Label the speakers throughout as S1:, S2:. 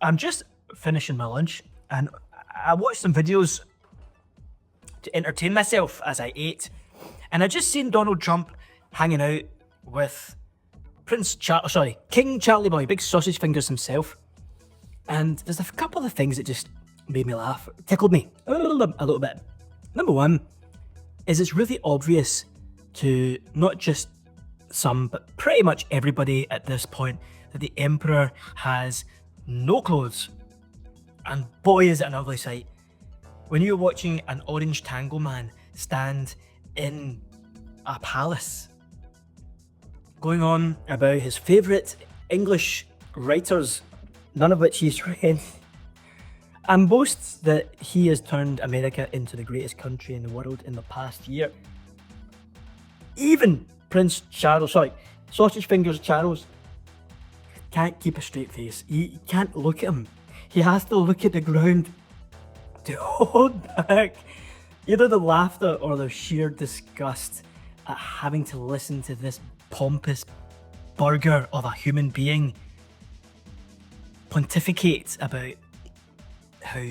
S1: I'm just finishing my lunch and I watched some videos to entertain myself as I ate, and I just seen Donald Trump hanging out with King Charlie Boy, big sausage fingers himself. And there's a couple of things that just made me laugh, tickled me a little bit. Number one is it's really obvious to not just some, but pretty much everybody at this point that the Emperor has no clothes. And boy, is it an ugly sight. When you're watching an orange tango man stand in a palace, going on about his favourite English writers, none of which he's read, and boasts that he has turned America into the greatest country in the world in the past year. Even Sausage Fingers Charles, can't keep a straight face. He can't look at him. He has to look at the ground to hold back either the laughter or the sheer disgust at having to listen to this pompous burger of a human being pontificate about how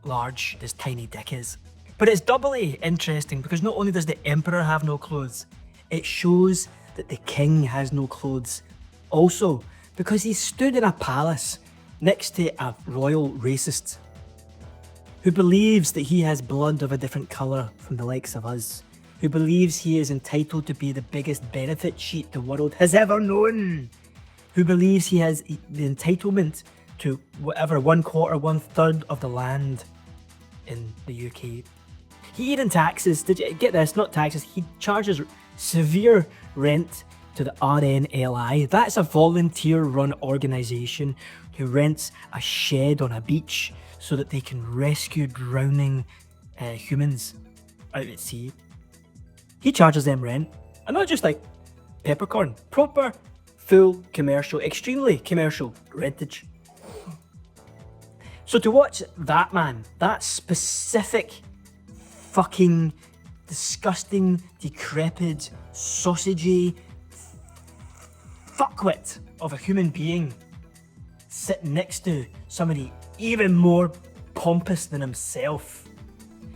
S1: large this tiny dick is. But it's doubly interesting because not only does the Emperor have no clothes, it shows that the King has no clothes also, because he stood in a palace next to a royal racist who believes that he has blood of a different colour from the likes of us, who believes he is entitled to be the biggest benefit sheet the world has ever known, who believes he has the entitlement to whatever 1/4, 1/3 of the land in the UK. He even taxes, did you get this? Not taxes, he charges severe rent to the RNLI. That's a volunteer-run organisation who rents a shed on a beach so that they can rescue drowning humans out at sea. He charges them rent, and not just like peppercorn, proper, full commercial, extremely commercial rentage. So to watch that man, that specific fucking disgusting, decrepit, sausagey fuckwit of a human being sitting next to somebody even more pompous than himself,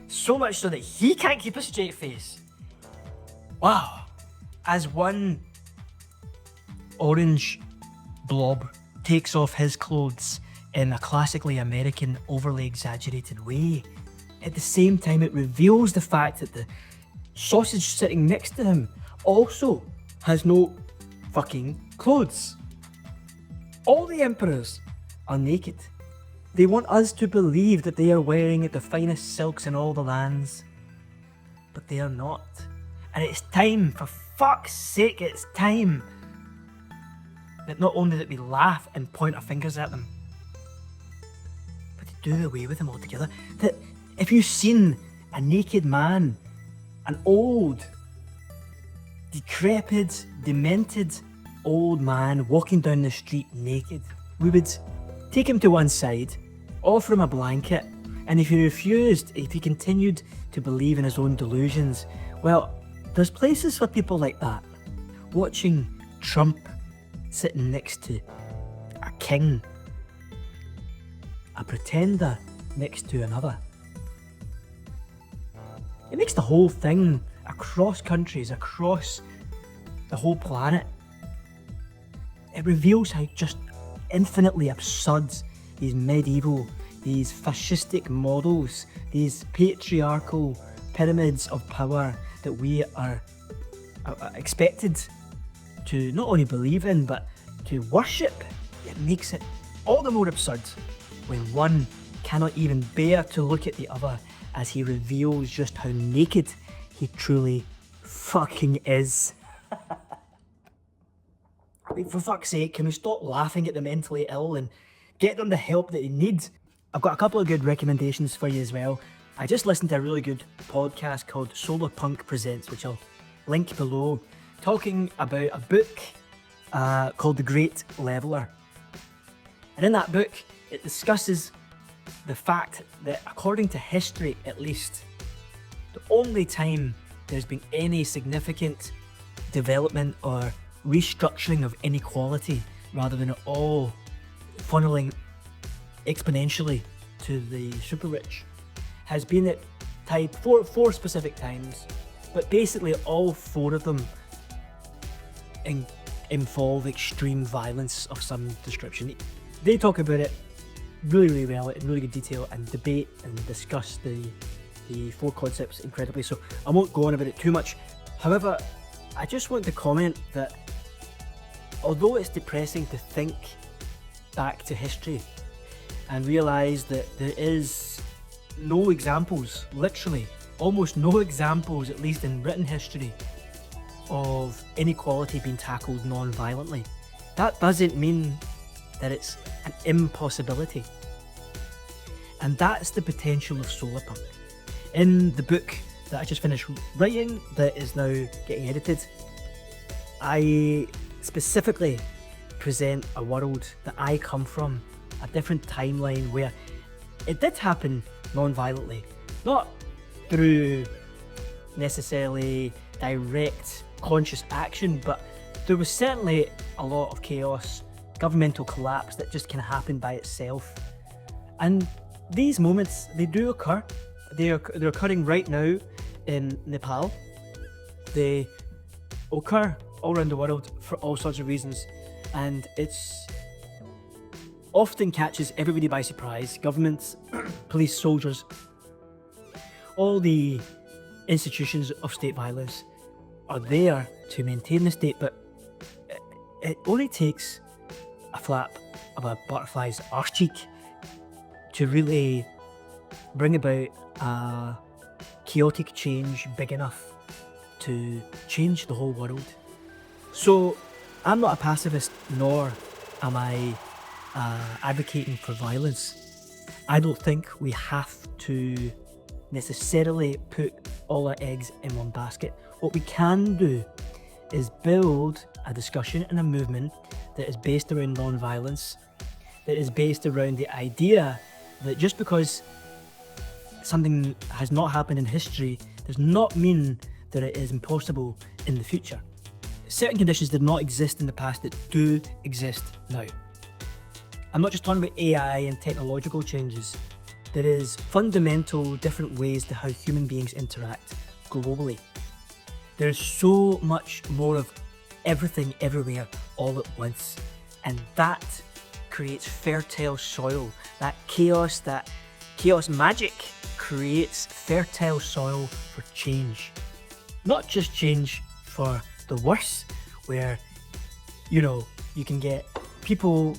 S1: so much so that he can't keep a straight face. Wow. As one orange blob takes off his clothes in a classically American, overly exaggerated way, at the same time it reveals the fact that the sausage sitting next to him also has no fucking clothes. All the emperors are naked. They want us to believe that they are wearing the finest silks in all the lands, but they are not. And it's time, for fuck's sake, it's time that not only that we laugh and point our fingers at them, but to do away with them altogether. That if you've seen a naked man, an old, decrepit, demented old man walking down the street naked, we would take him to one side, offer him a blanket, and if he refused, if he continued to believe in his own delusions, well, there's places for people like that. Watching Trump sitting next to a king, a pretender next to another, it makes the whole thing, across countries, across the whole planet, it reveals how just infinitely absurd these medieval, these fascistic models, these patriarchal pyramids of power that we are expected to not only believe in, but to worship. It makes it all the more absurd when one cannot even bear to look at the other as he reveals just how naked he truly fucking is. Like, for fuck's sake, can we stop laughing at the mentally ill and get them the help that they need? I've got a couple of good recommendations for you as well. I just listened to a really good podcast called Solarpunk Presents, which I'll link below, talking about a book called The Great Leveller. And in that book, it discusses the fact that, according to history at least, the only time there's been any significant development or restructuring of inequality, rather than it all funneling exponentially to the super rich has been at four specific times, but basically all four of them involve extreme violence of some description. They talk about it really well, in really good detail, and debate and discuss the four concepts incredibly, so I won't go on about it too much. However, I just want to comment that although it's depressing to think back to history and realise that there is no examples, literally almost no examples, at least in written history, of inequality being tackled non-violently, that doesn't mean that it's an impossibility. And that's the potential of Solarpunk. In the book that I just finished writing, that is now getting edited, I specifically present a world that I come from, a different timeline where it did happen non-violently, not through necessarily direct conscious action, but there was certainly a lot of chaos, governmental collapse that just kind of happened by itself. And these moments, they do occur. They're occurring right now in Nepal. They occur all around the world for all sorts of reasons, and it's often catches everybody by surprise. Governments, police, soldiers, all the institutions of state violence are there to maintain the state, but it only takes a flap of a butterfly's arse cheek to really bring about a chaotic change big enough to change the whole world. So I'm not a pacifist, nor am I advocating for violence. I don't think we have to necessarily put all our eggs in one basket. What we can do is build a discussion and a movement that is based around non-violence, that is based around the idea that just because something has not happened in history does not mean that it is impossible in the future. Certain conditions did not exist in the past that do exist now. I'm not just talking about AI and technological changes. There is fundamental different ways to how human beings interact globally. There's so much more of everything everywhere all at once, and that creates fertile soil. That chaos magic creates fertile soil for change. Not just change for the worse, where you can get people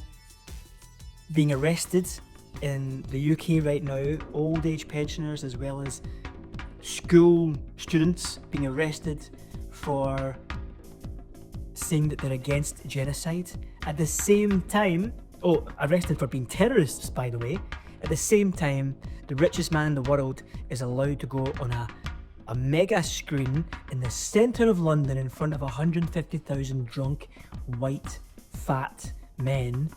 S1: being arrested in the UK right now, old age pensioners as well as school students being arrested for saying that they're against genocide. At the same time, arrested for being terrorists, by the way. At the same time, the richest man in the world is allowed to go on a mega screen in the centre of London in front of 150,000 drunk, white, fat men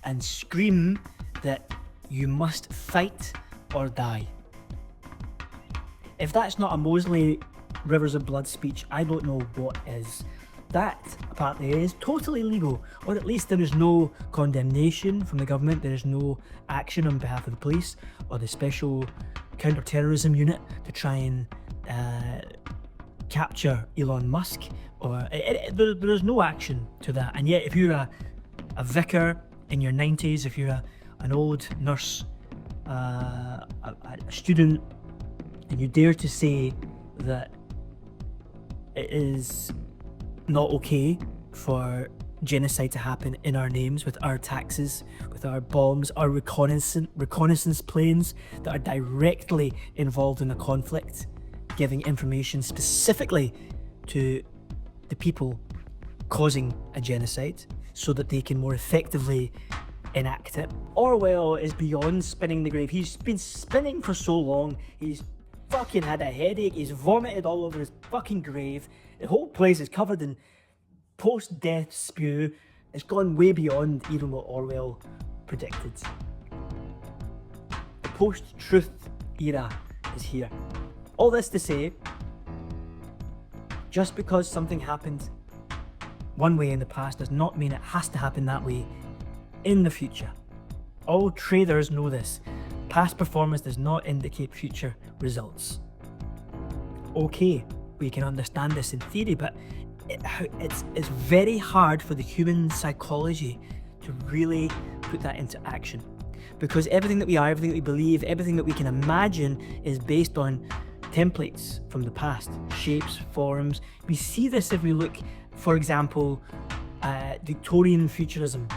S1: and scream that you must fight or die. If that's not a Mosley Rivers of Blood speech, I don't know what is. That apparently is totally legal, or at least there is no condemnation from the government, there is no action on behalf of the police or the special counter-terrorism unit to try and capture Elon Musk, or there is no action to that. And yet if you're a vicar in your 90s, if you're an old nurse, a student, and you dare to say that it is not okay for genocide to happen in our names, with our taxes, with our bombs, our reconnaissance planes that are directly involved in the conflict, giving information specifically to the people causing a genocide so that they can more effectively enact it. Orwell is beyond spinning the grave. He's been spinning for so long. He's fucking had a headache. He's vomited all over his fucking grave. The whole place is covered in post-death spew. It's gone way beyond even what Orwell predicted. The post-truth era is here. All this to say, just because something happened one way in the past does not mean it has to happen that way in the future. All traders know this. Past performance does not indicate future results. Okay, we can understand this in theory, but it's very hard for the human psychology to really put that into action. Because everything that we are, everything that we believe, everything that we can imagine is based on templates from the past, shapes, forms. We see this if we look, for example, Victorian futurism.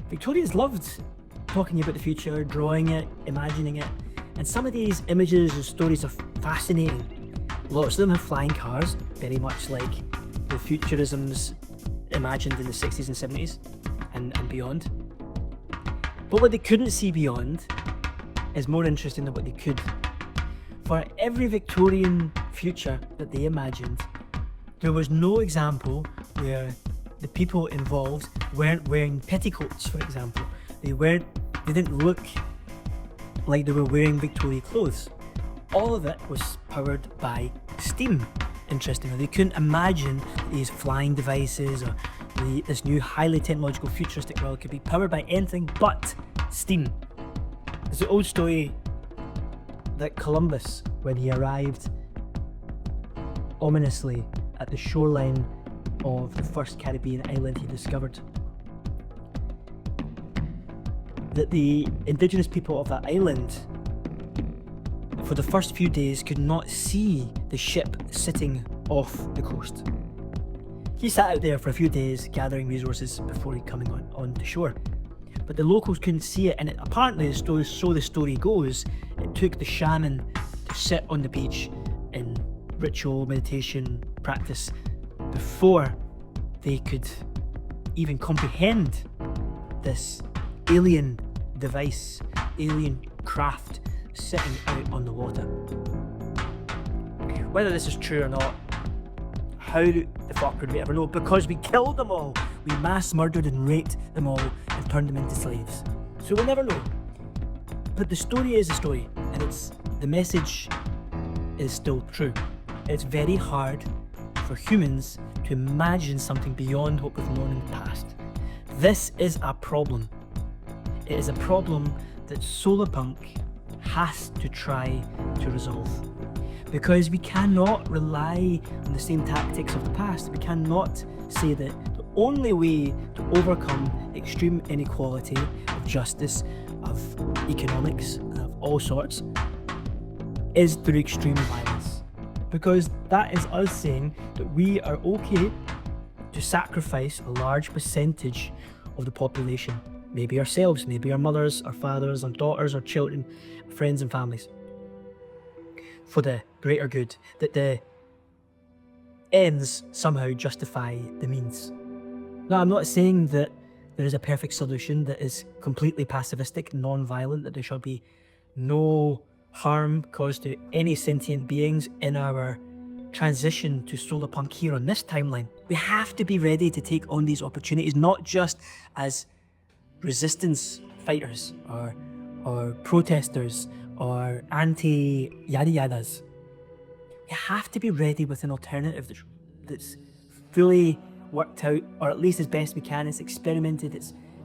S1: Victorians loved talking about the future, drawing it, imagining it, and some of these images and stories are fascinating. Lots of them have flying cars, very much like the futurisms imagined in the 60s and 70s and beyond. But what they couldn't see beyond is more interesting than what they could. For every Victorian future that they imagined, there was no example where the people involved weren't wearing petticoats, for example. They didn't look like they were wearing Victorian clothes. All of it was powered by steam, interestingly. They couldn't imagine these flying devices or this new highly technological futuristic world could be powered by anything but steam. There's the old story that Columbus, when he arrived ominously at the shoreline of the first Caribbean island he discovered, that the indigenous people of that island for the first few days could not see the ship sitting off the coast. He sat out there for a few days gathering resources before coming on to shore. But the locals couldn't see it, and apparently, so the story goes, it took the shaman to sit on the beach in ritual meditation practice before they could even comprehend this alien device, alien craft sitting out on the water. Whether this is true or not, how the fuck would we ever know? Because we killed them all. We mass murdered and raped them all and turned them into slaves. So we'll never know. But the story is a story, and the message is still true. It's very hard for humans to imagine something beyond what we've known in the past. This is a problem. It is a problem that Solarpunk has to try to resolve. Because we cannot rely on the same tactics of the past. We cannot say that the only way to overcome extreme inequality of justice, of economics, of all sorts, is through extreme violence. Because that is us saying that we are okay to sacrifice a large percentage of the population. Maybe ourselves, maybe our mothers, our fathers, our daughters, our children, friends and families, for the greater good, that the ends somehow justify the means. Now, I'm not saying that there is a perfect solution that is completely pacifistic, non-violent, that there shall be no harm caused to any sentient beings in our transition to Solarpunk here on this timeline. We have to be ready to take on these opportunities, not just as resistance fighters or protesters or anti-yada yadas. You have to be ready with an alternative that's fully worked out, or at least as best we can. It's experimented.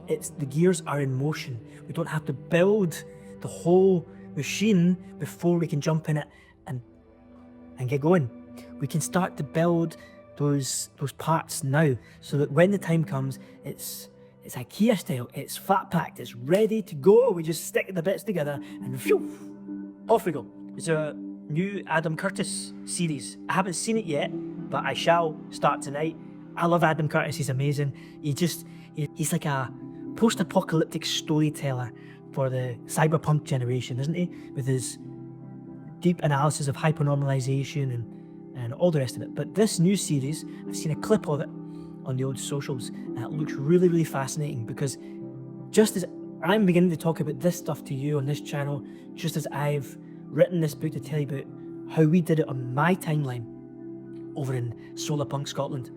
S1: It's the gears are in motion. We don't have to build the whole machine before we can jump in it and get going. We can start to build those parts now, so that when the time comes, it's IKEA style, it's flat packed, it's ready to go. We just stick the bits together and phew, off we go. It's a new Adam Curtis series. I haven't seen it yet, but I shall start tonight. I love Adam Curtis, he's amazing. He's like a post-apocalyptic storyteller for the cyberpunk generation, isn't he? With his deep analysis of hypernormalization and all the rest of it. But this new series, I've seen a clip of it on the old socials, and it looks really, really fascinating, because just as I'm beginning to talk about this stuff to you on this channel, just as I've written this book to tell you about how we did it on my timeline over in Solarpunk Scotland,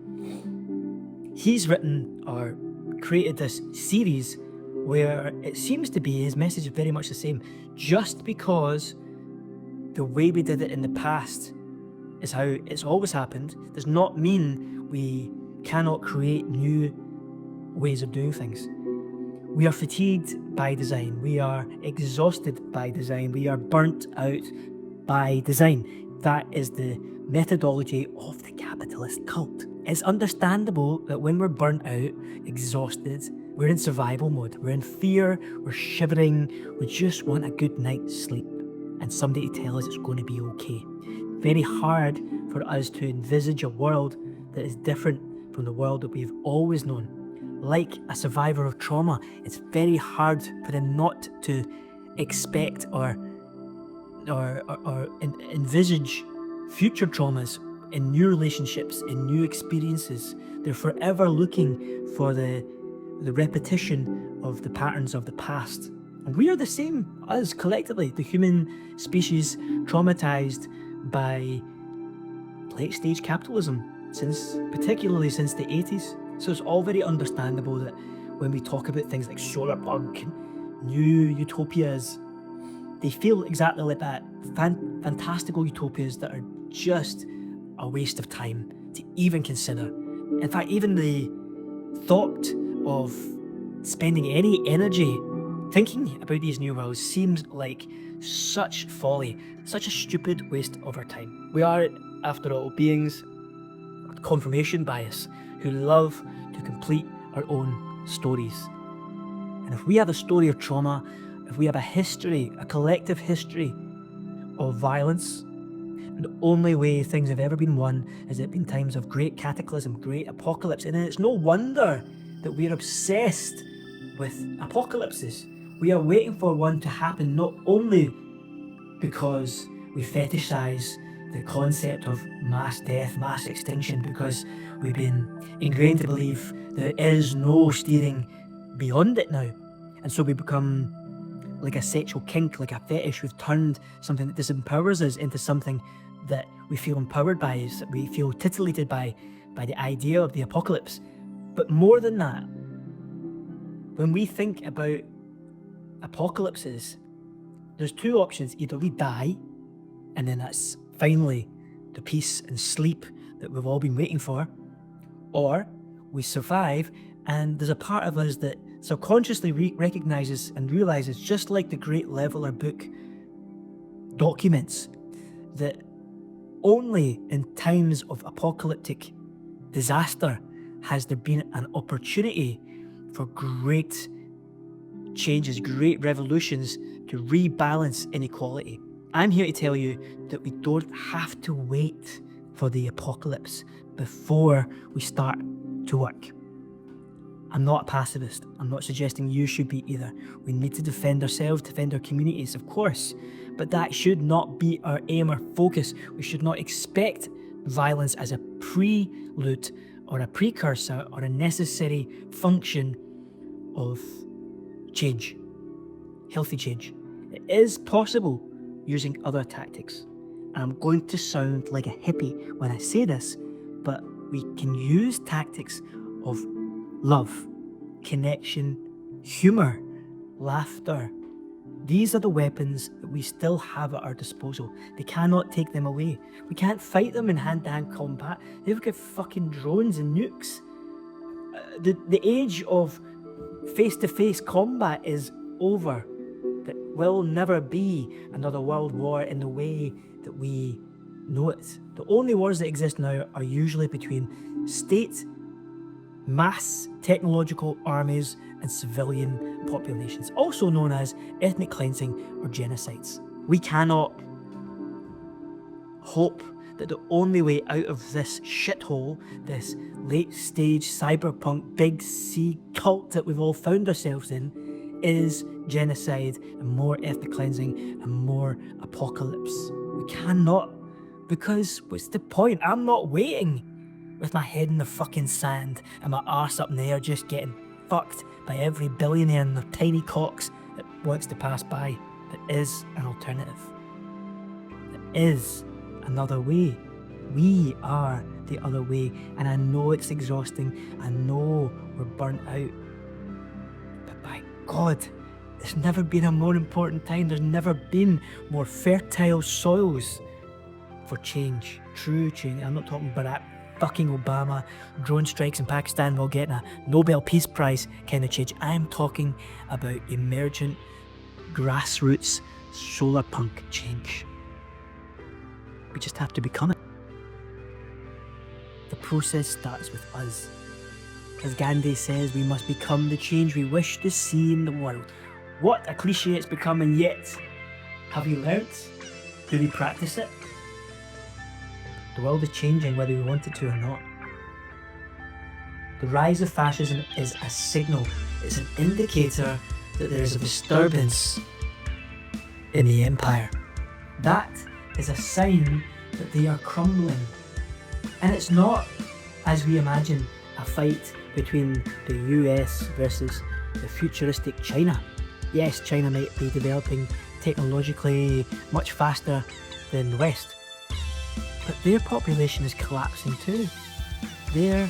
S1: he's written or created this series where it seems to be his message is very much the same. Just because the way we did it in the past is how it's always happened does not mean we cannot create new ways of doing things. We are fatigued by design. We are exhausted by design. We are burnt out by design. That is the methodology of the capitalist cult. It's understandable that when we're burnt out, exhausted, we're in survival mode. We're in fear, we're shivering, we just want a good night's sleep and somebody to tell us it's going to be okay. Very hard for us to envisage a world that is different from the world that we've always known. Like a survivor of trauma, it's very hard for them not to expect or envisage future traumas in new relationships, in new experiences. They're forever looking for the repetition of the patterns of the past. And we are the same, us collectively, the human species, traumatized by late stage capitalism, particularly since the 80s. So it's all very understandable that when we talk about things like Solarpunk and new utopias, they feel exactly like that. Fantastical utopias that are just a waste of time to even consider. In fact, even the thought of spending any energy thinking about these new worlds seems like such folly, such a stupid waste of our time. We are, after all, beings with confirmation bias who love to complete our own stories. And if we have a story of trauma, if we have a history, a collective history of violence, and the only way things have ever been won is it been times of great cataclysm, great apocalypse. And it's no wonder that we're obsessed with apocalypses. We are waiting for one to happen, not only because we fetishize the concept of mass death, mass extinction, because we've been ingrained to believe there is no steering beyond it now. And so we become like a sexual kink, like a fetish. We've turned something that disempowers us into something that we feel empowered by, we feel titillated by the idea of the apocalypse. But more than that, when we think about apocalypses, there's two options. Either we die, and then that's finally the peace and sleep that we've all been waiting for, or we survive, and there's a part of us that subconsciously recognizes and realizes, just like the Great Leveler book documents, that only in times of apocalyptic disaster has there been an opportunity for great changes, great revolutions to rebalance inequality. I'm here to tell you that we don't have to wait for the apocalypse before we start to work. I'm not a pacifist. I'm not suggesting you should be either. We need to defend ourselves, defend our communities, of course, but that should not be our aim or focus. We should not expect violence as a prelude or a precursor or a necessary function of change, healthy change. It is possible using other tactics. And I'm going to sound like a hippie when I say this, but we can use tactics of love, connection, humor, laughter. These are the weapons that we still have at our disposal. They cannot take them away. We can't fight them in hand-to-hand combat. They've got fucking drones and nukes. The age of face-to-face combat is over. There will never be another world war in the way that we know it. The only wars that exist now are usually between state, mass technological armies and civilian populations, also known as ethnic cleansing or genocides. We cannot hope that the only way out of this shithole, this late stage cyberpunk big C cult that we've all found ourselves in, is genocide and more ethnic cleansing and more apocalypse. We cannot, because what's the point? I'm not waiting with my head in the fucking sand and my arse up in the air just getting fucked by every billionaire and their tiny cocks that wants to pass by. There is an alternative. There is another way. We are the other way, and I know it's exhausting. I know we're burnt out. But by God, there's never been a more important time. There's never been more fertile soils for change, true change. I'm not talking fucking Obama, drone strikes in Pakistan while getting a Nobel Peace Prize kind of change. I'm talking about emergent, grassroots, solarpunk change. We just have to become it. The process starts with us. As Gandhi says, we must become the change we wish to see in the world. What a cliche it's become, and yet, have we learnt? Do we practice it? The world is changing whether we want it to or not. The rise of fascism is a signal. It's an indicator that there is a disturbance in the empire. That is a sign that they are crumbling. And it's not, as we imagine, a fight between the US versus the futuristic China. Yes, China might be developing technologically much faster than the West, but their population is collapsing too. Their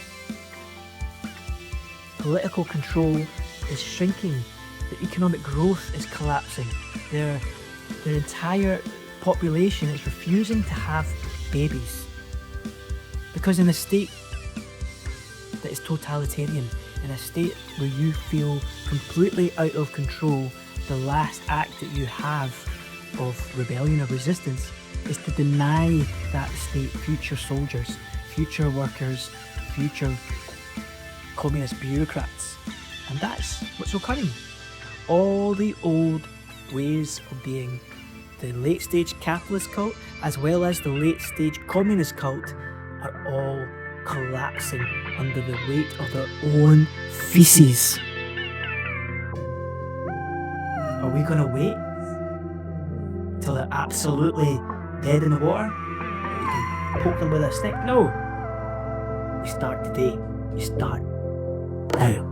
S1: political control is shrinking. The economic growth is collapsing. Their entire population is refusing to have babies. Because in a state that is totalitarian, in a state where you feel completely out of control, the last act that you have of rebellion or resistance is to deny that state future soldiers, future workers, future communist bureaucrats. And that's what's occurring. All the old ways of being, the late stage capitalist cult as well as the late stage communist cult, are all collapsing under the weight of their own feces. Are we going to wait till they're absolutely dead in the water? That we can poke them with a stick? No. We start today. We start now.